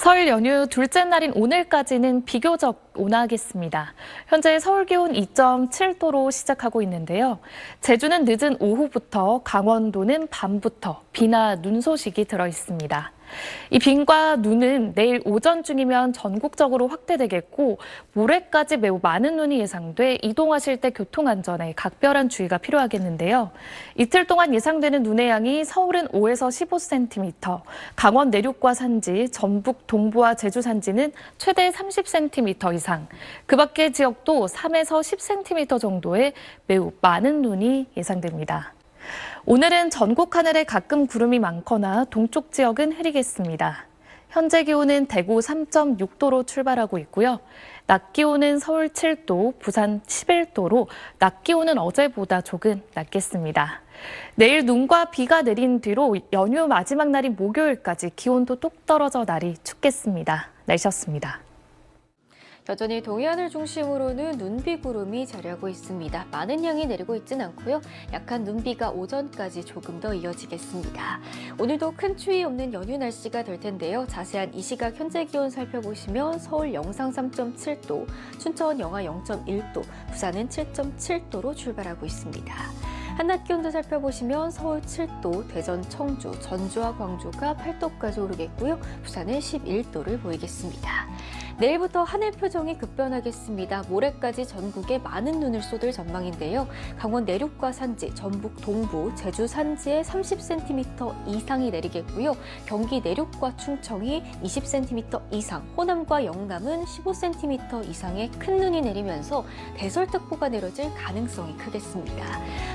설 연휴 둘째 날인 오늘까지는 비교적 온화하겠습니다. 현재 서울 기온 2.7도로 시작하고 있는데요. 제주는 늦은 오후부터, 강원도는 밤부터 비나 눈 소식이 들어 있습니다. 이 비와 눈은 내일 오전 중이면 전국적으로 확대되겠고 모레까지 매우 많은 눈이 예상돼 이동하실 때 교통안전에 각별한 주의가 필요하겠는데요. 이틀 동안 예상되는 눈의 양이 서울은 5에서 15cm, 강원 내륙과 산지, 전북 동부와 제주 산지는 최대 30cm 이상, 그 밖의 지역도 3에서 10cm 정도의 매우 많은 눈이 예상됩니다. 오늘은 전국 하늘에 가끔 구름이 많거나 동쪽 지역은 흐리겠습니다. 현재 기온은 대구 3.6도로 출발하고 있고요. 낮 기온은 서울 7도, 부산 11도로 낮 기온은 어제보다 조금 낮겠습니다. 내일 눈과 비가 내린 뒤로 연휴 마지막 날인 목요일까지 기온도 뚝 떨어져 날이 춥겠습니다. 날씨였습니다. 여전히 동해안을 중심으로는 눈비구름이 자리하고 있습니다. 많은 양이 내리고 있진 않고요. 약한 눈비가 오전까지 조금 더 이어지겠습니다. 오늘도 큰 추위 없는 연휴 날씨가 될 텐데요. 자세한 이 시각 현재 기온 살펴보시면 서울 영상 3.7도, 춘천 영하 0.1도, 부산은 7.7도로 출발하고 있습니다. 한낮 기온도 살펴보시면 서울 7도, 대전, 청주, 전주와 광주가 8도까지 오르겠고요. 부산은 11도를 보이겠습니다. 내일부터 하늘 표정이 급변하겠습니다. 모레까지 전국에 많은 눈을 쏟을 전망인데요. 강원 내륙과 산지, 전북 동부, 제주 산지에 30cm 이상이 내리겠고요. 경기 내륙과 충청이 20cm 이상, 호남과 영남은 15cm 이상의 큰 눈이 내리면서 대설특보가 내려질 가능성이 크겠습니다.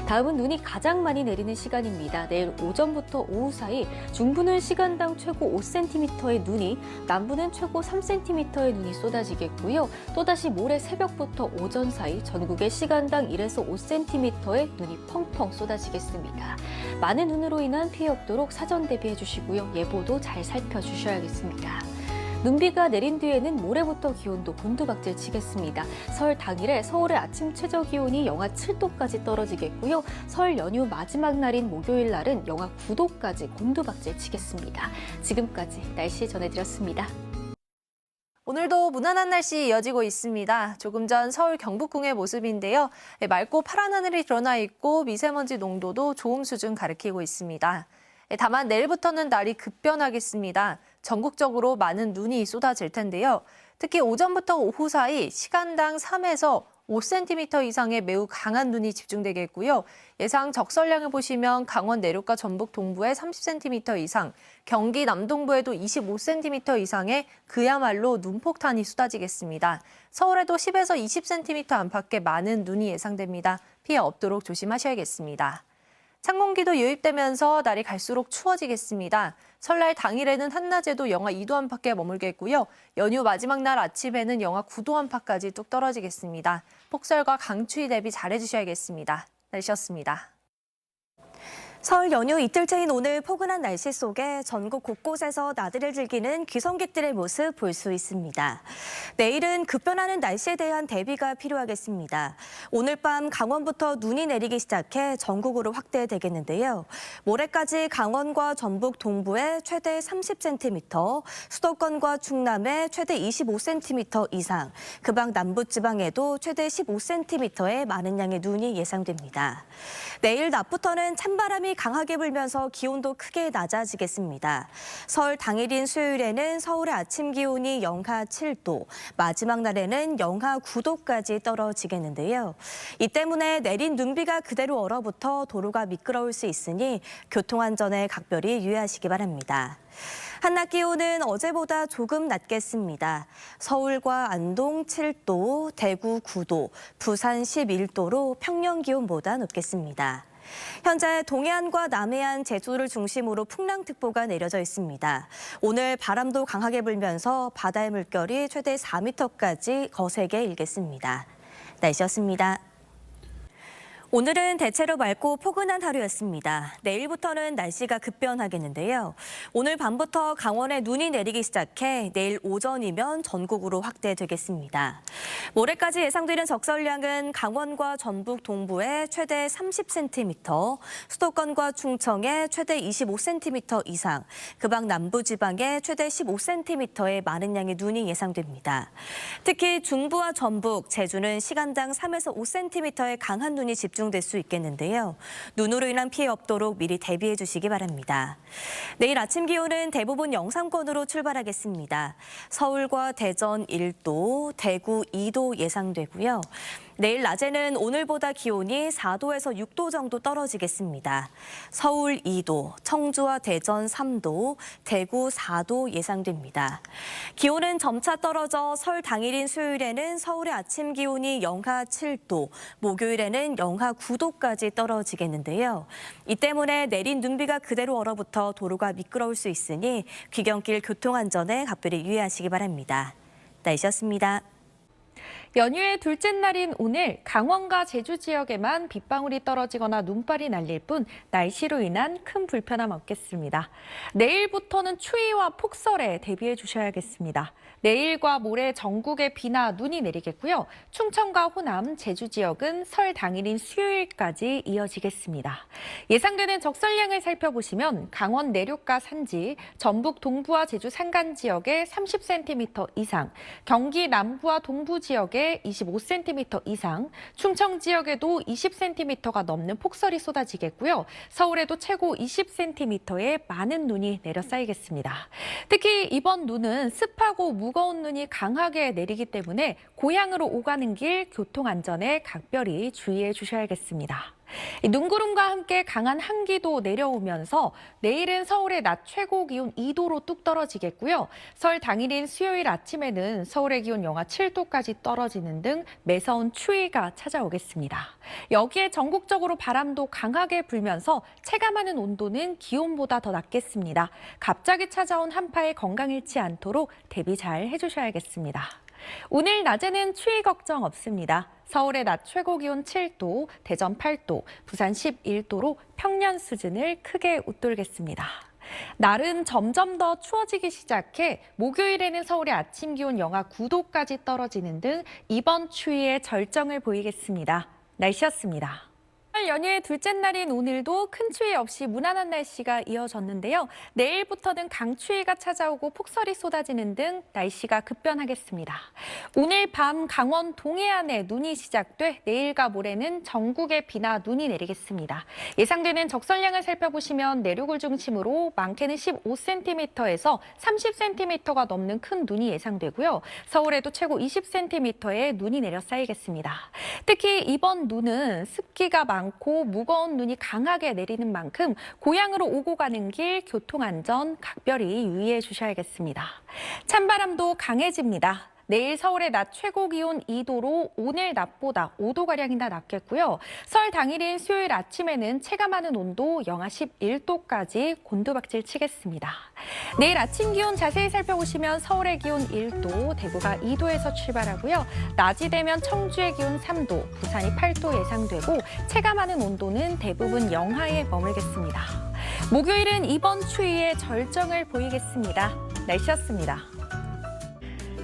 다음은 눈이 가장 많이 내리는 시간입니다. 내일 오전부터 오후 사이 중부는 시간당 최고 5cm의 눈이, 남부는 최고 3cm의 눈이 쏟아지겠고요. 또다시 모레 새벽부터 오전 사이 전국에 시간당 1에서 5cm의 눈이 펑펑 쏟아지겠습니다. 많은 눈으로 인한 피해 없도록 사전 대비해 주시고요. 예보도 잘 살펴주셔야겠습니다. 눈비가 내린 뒤에는 모레부터 기온도 곤두박질 치겠습니다. 설 당일에 서울의 아침 최저 기온이 영하 7도까지 떨어지겠고요. 설 연휴 마지막 날인 목요일 날은 영하 9도까지 곤두박질 치겠습니다. 지금까지 날씨 전해드렸습니다. 오늘도 무난한 날씨 이어지고 있습니다. 조금 전 서울 경복궁의 모습인데요. 맑고 파란 하늘이 드러나 있고 미세먼지 농도도 좋음 수준 가리키고 있습니다. 다만 내일부터는 날이 급변하겠습니다. 전국적으로 많은 눈이 쏟아질 텐데요. 특히 오전부터 오후 사이 시간당 3에서 5cm 이상의 매우 강한 눈이 집중되겠고요. 예상 적설량을 보시면 강원 내륙과 전북 동부에 30cm 이상, 경기 남동부에도 25cm 이상의 그야말로 눈폭탄이 쏟아지겠습니다. 서울에도 10에서 20cm 안팎의 많은 눈이 예상됩니다. 피해 없도록 조심하셔야겠습니다. 찬 공기도 유입되면서 날이 갈수록 추워지겠습니다. 설날 당일에는 한낮에도 영하 2도 안팎에 머물겠고요. 연휴 마지막 날 아침에는 영하 9도 안팎까지 뚝 떨어지겠습니다. 폭설과 강추위 대비 잘해주셔야겠습니다. 날씨였습니다. 설 연휴 이틀째인 오늘 포근한 날씨 속에 전국 곳곳에서 나들이를 즐기는 귀성객들의 모습 볼 수 있습니다. 내일은 급변하는 날씨에 대한 대비가 필요하겠습니다. 오늘 밤 강원부터 눈이 내리기 시작해 전국으로 확대되겠는데요. 모레까지 강원과 전북 동부에 최대 30cm, 수도권과 충남에 최대 25cm 이상, 그 밖 남부지방에도 최대 15cm의 많은 양의 눈이 예상됩니다. 내일 낮부터는 찬바람이 강하게 불면서 기온도 크게 낮아지겠습니다. 설 당일인 수요일에는 서울의 아침 기온이 영하 7도, 마지막 날에는 영하 9도까지 떨어지겠는데요. 이 때문에 내린 눈비가 그대로 얼어붙어 도로가 미끄러울 수 있으니 교통안전에 각별히 유의하시기 바랍니다. 한낮 기온은 어제보다 조금 낮겠습니다. 서울과 안동 7도, 대구 9도, 부산 11도로 평년 기온보다 높겠습니다. 현재 동해안과 남해안, 제주를 중심으로 풍랑특보가 내려져 있습니다. 오늘 바람도 강하게 불면서 바다의 물결이 최대 4m까지 거세게 일겠습니다. 날씨였습니다. 오늘은 대체로 맑고 포근한 하루였습니다. 내일부터는 날씨가 급변하겠는데요. 오늘 밤부터 강원에 눈이 내리기 시작해 내일 오전이면 전국으로 확대되겠습니다. 모레까지 예상되는 적설량은 강원과 전북 동부에 최대 30cm, 수도권과 충청에 최대 25cm 이상, 그방 남부지방에 최대 15cm의 많은 양의 눈이 예상됩니다. 특히 중부와 전북, 제주는 시간당 3에서 5cm의 강한 눈이 집중될 수 있겠는데요. 눈으로 인한 피해 없도록 미리 대비해 주시기 바랍니다. 내일 아침 기온은 대부분 영상권으로 출발하겠습니다. 서울과 대전 1도, 대구 2도 예상되고요. 내일 낮에는 오늘보다 기온이 4도에서 6도 정도 떨어지겠습니다. 서울 2도, 청주와 대전 3도, 대구 4도 예상됩니다. 기온은 점차 떨어져 설 당일인 수요일에는 서울의 아침 기온이 영하 7도, 목요일에는 영하 9도까지 떨어지겠는데요. 이 때문에 내린 눈비가 그대로 얼어붙어 도로가 미끄러울 수 있으니 귀경길 교통안전에 각별히 유의하시기 바랍니다. 날씨였습니다. 연휴의 둘째 날인 오늘 강원과 제주 지역에만 빗방울이 떨어지거나 눈발이 날릴 뿐 날씨로 인한 큰 불편함 없겠습니다. 내일부터는 추위와 폭설에 대비해 주셔야겠습니다. 내일과 모레 전국에 비나 눈이 내리겠고요. 충청과 호남, 제주 지역은 설 당일인 수요일까지 이어지겠습니다. 예상되는 적설량을 살펴보시면 강원 내륙과 산지, 전북 동부와 제주 산간 지역에 30cm 이상, 경기 남부와 동부 지역에 25cm 이상, 충청 지역에도 20cm가 넘는 폭설이 쏟아지겠고요. 서울에도 최고 20cm의 많은 눈이 내려 쌓이겠습니다. 특히 이번 눈은 습하고 무거운 눈이 강하게 내리기 때문에 고향으로 오가는 길 교통안전에 각별히 주의해 주셔야겠습니다. 눈구름과 함께 강한 한기도 내려오면서 내일은 서울의 낮 최고 기온 2도로 뚝 떨어지겠고요. 설 당일인 수요일 아침에는 서울의 기온 영하 7도까지 떨어지는 등 매서운 추위가 찾아오겠습니다. 여기에 전국적으로 바람도 강하게 불면서 체감하는 온도는 기온보다 더 낮겠습니다. 갑자기 찾아온 한파에 건강 잃지 않도록 대비 잘 해주셔야겠습니다. 오늘 낮에는 추위 걱정 없습니다. 서울의 낮 최고 기온 7도, 대전 8도, 부산 11도로 평년 수준을 크게 웃돌겠습니다. 날은 점점 더 추워지기 시작해 목요일에는 서울의 아침 기온 영하 9도까지 떨어지는 등 이번 추위의 절정을 보이겠습니다. 날씨였습니다. 연휴의 둘째 날인 오늘도 큰 추위 없이 무난한 날씨가 이어졌는데요. 내일부터는 강추위가 찾아오고 폭설이 쏟아지는 등 날씨가 급변하겠습니다. 오늘 밤 강원 동해안에 눈이 시작돼 내일과 모레는 전국에 비나 눈이 내리겠습니다. 예상되는 적설량을 살펴보시면 내륙을 중심으로 많게는 15cm에서 30cm가 넘는 큰 눈이 예상되고요. 서울에도 최고 20cm의 눈이 내려 쌓이겠습니다. 특히 이번 눈은 습기가 많고 무거운 눈이 강하게 내리는 만큼 고향으로 오고 가는 길 교통안전 각별히 유의해 주셔야겠습니다. 찬바람도 강해집니다. 내일 서울의 낮 최고 기온 2도로 오늘 낮보다 5도가량이나 낮겠고요. 설 당일인 수요일 아침에는 체감하는 온도 영하 11도까지 곤두박질 치겠습니다. 내일 아침 기온 자세히 살펴보시면 서울의 기온 1도, 대구가 2도에서 출발하고요. 낮이 되면 청주의 기온 3도, 부산이 8도 예상되고 체감하는 온도는 대부분 영하에 머물겠습니다. 목요일은 이번 추위의 절정을 보이겠습니다. 날씨였습니다.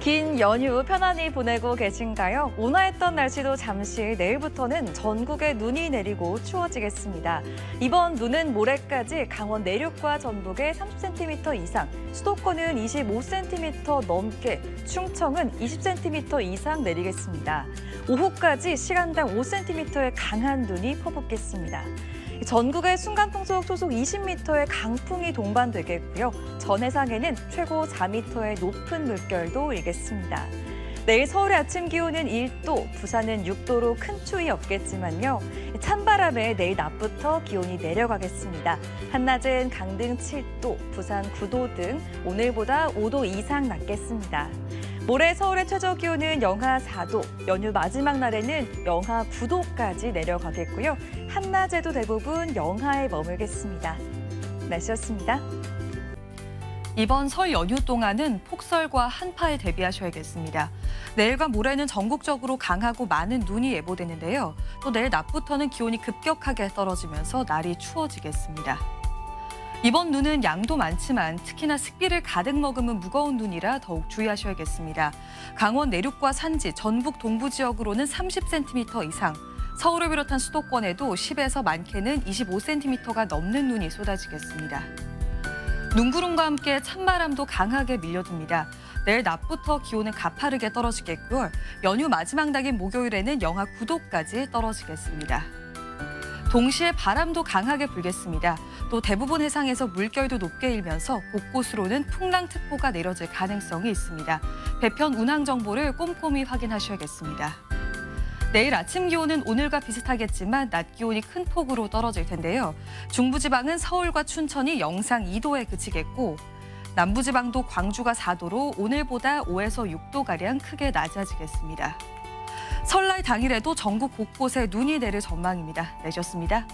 긴 연휴 편안히 보내고 계신가요? 온화했던 날씨도 잠시 내일부터는 전국에 눈이 내리고 추워지겠습니다. 이번 눈은 모레까지 강원 내륙과 전북에 30cm 이상, 수도권은 25cm 넘게, 충청은 20cm 이상 내리겠습니다. 오후까지 시간당 5cm의 강한 눈이 퍼붓겠습니다. 전국에 순간풍속 초속 20m의 강풍이 동반되겠고요. 전해상에는 최고 4m의 높은 물결도 일겠습니다. 내일 서울의 아침 기온은 1도, 부산은 6도로 큰 추위 없겠지만요. 찬바람에 내일 낮부터 기온이 내려가겠습니다. 한낮은 강릉 7도, 부산 9도 등 오늘보다 5도 이상 낮겠습니다. 모레 서울의 최저 기온은 영하 4도, 연휴 마지막 날에는 영하 9도까지 내려가겠고요. 한낮에도 대부분 영하에 머물겠습니다. 날씨였습니다. 이번 설 연휴 동안은 폭설과 한파에 대비하셔야겠습니다. 내일과 모레는 전국적으로 강하고 많은 눈이 예보되는데요. 또 내일 낮부터는 기온이 급격하게 떨어지면서 날이 추워지겠습니다. 이번 눈은 양도 많지만 특히나 습기를 가득 머금은 무거운 눈이라 더욱 주의하셔야겠습니다. 강원 내륙과 산지, 전북 동부 지역으로는 30cm 이상, 서울을 비롯한 수도권에도 10에서 많게는 25cm가 넘는 눈이 쏟아지겠습니다. 눈구름과 함께 찬바람도 강하게 밀려듭니다. 내일 낮부터 기온은 가파르게 떨어지겠고요. 연휴 마지막 날인 목요일에는 영하 9도까지 떨어지겠습니다. 동시에 바람도 강하게 불겠습니다. 또 대부분 해상에서 물결도 높게 일면서 곳곳으로는 풍랑특보가 내려질 가능성이 있습니다. 배편 운항 정보를 꼼꼼히 확인하셔야겠습니다. 내일 아침 기온은 오늘과 비슷하겠지만 낮 기온이 큰 폭으로 떨어질 텐데요. 중부지방은 서울과 춘천이 영상 2도에 그치겠고 남부지방도 광주가 4도로 오늘보다 5에서 6도가량 크게 낮아지겠습니다. 설날 당일에도 전국 곳곳에 눈이 내릴 전망입니다. 내셨습니다.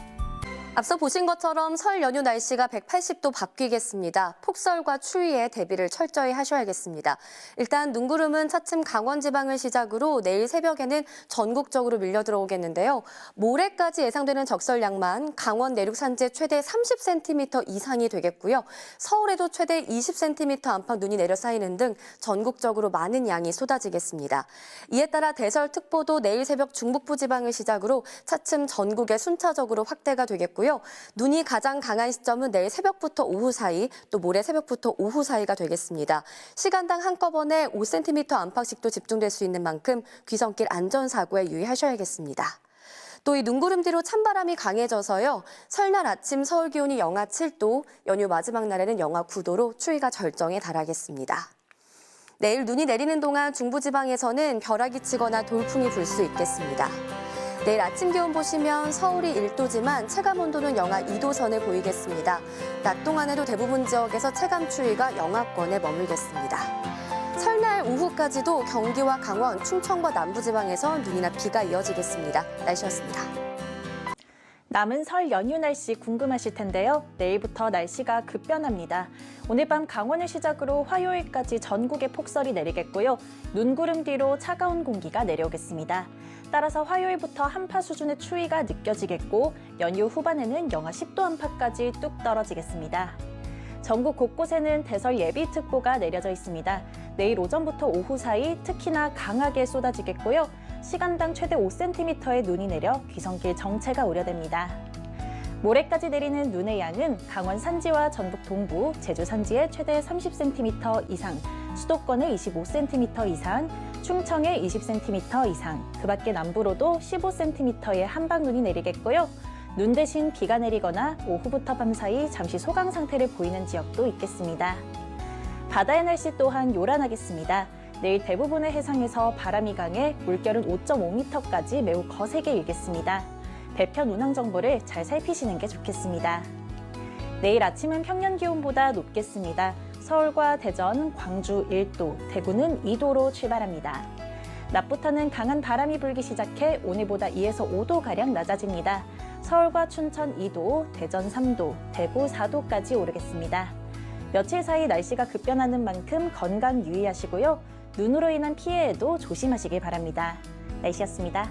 앞서 보신 것처럼 설 연휴 날씨가 180도 바뀌겠습니다. 폭설과 추위에 대비를 철저히 하셔야겠습니다. 일단 눈구름은 차츰 강원 지방을 시작으로 내일 새벽에는 전국적으로 밀려 들어오겠는데요. 모레까지 예상되는 적설량만 강원 내륙 산지에 최대 30cm 이상이 되겠고요. 서울에도 최대 20cm 안팎 눈이 내려 쌓이는 등 전국적으로 많은 양이 쏟아지겠습니다. 이에 따라 대설특보도 내일 새벽 중북부 지방을 시작으로 차츰 전국에 순차적으로 확대가 되겠고요. 눈이 가장 강한 시점은 내일 새벽부터 오후 사이, 또 모레 새벽부터 오후 사이가 되겠습니다. 시간당 한꺼번에 5cm 안팎씩도 집중될 수 있는 만큼 귀성길 안전사고에 유의하셔야겠습니다. 또 이 눈구름 뒤로 찬바람이 강해져서요. 설날 아침 서울 기온이 영하 7도, 연휴 마지막 날에는 영하 9도로 추위가 절정에 달하겠습니다. 내일 눈이 내리는 동안 중부지방에서는 벼락이 치거나 돌풍이 불 수 있겠습니다. 내일 아침 기온 보시면 서울이 1도지만 체감온도는 영하 2도 선을 보이겠습니다. 낮 동안에도 대부분 지역에서 체감 추위가 영하권에 머물겠습니다. 설날 오후까지도 경기와 강원, 충청과 남부지방에서 눈이나 비가 이어지겠습니다. 날씨였습니다. 남은 설 연휴 날씨 궁금하실 텐데요. 내일부터 날씨가 급변합니다. 오늘 밤 강원을 시작으로 화요일까지 전국에 폭설이 내리겠고요. 눈구름 뒤로 차가운 공기가 내려오겠습니다. 따라서 화요일부터 한파 수준의 추위가 느껴지겠고 연휴 후반에는 영하 10도 안팎까지 뚝 떨어지겠습니다. 전국 곳곳에는 대설 예비특보가 내려져 있습니다. 내일 오전부터 오후 사이 특히나 강하게 쏟아지겠고요. 시간당 최대 5cm의 눈이 내려 귀성길 정체가 우려됩니다. 모레까지 내리는 눈의 양은 강원 산지와 전북 동부, 제주 산지에 최대 30cm 이상, 수도권에 25cm 이상, 충청에 20cm 이상, 그 밖에 남부로도 15cm의 한방눈이 내리겠고요. 눈 대신 비가 내리거나 오후부터 밤 사이 잠시 소강 상태를 보이는 지역도 있겠습니다. 바다의 날씨 또한 요란하겠습니다. 내일 대부분의 해상에서 바람이 강해 물결은 5.5m까지 매우 거세게 일겠습니다. 배편 운항 정보를 잘 살피시는 게 좋겠습니다. 내일 아침은 평년 기온보다 높겠습니다. 서울과 대전, 광주 1도, 대구는 2도로 출발합니다. 낮부터는 강한 바람이 불기 시작해 오늘보다 2에서 5도가량 낮아집니다. 서울과 춘천 2도, 대전 3도, 대구 4도까지 오르겠습니다. 며칠 사이 날씨가 급변하는 만큼 건강 유의하시고요. 눈으로 인한 피해에도 조심하시길 바랍니다. 날씨였습니다.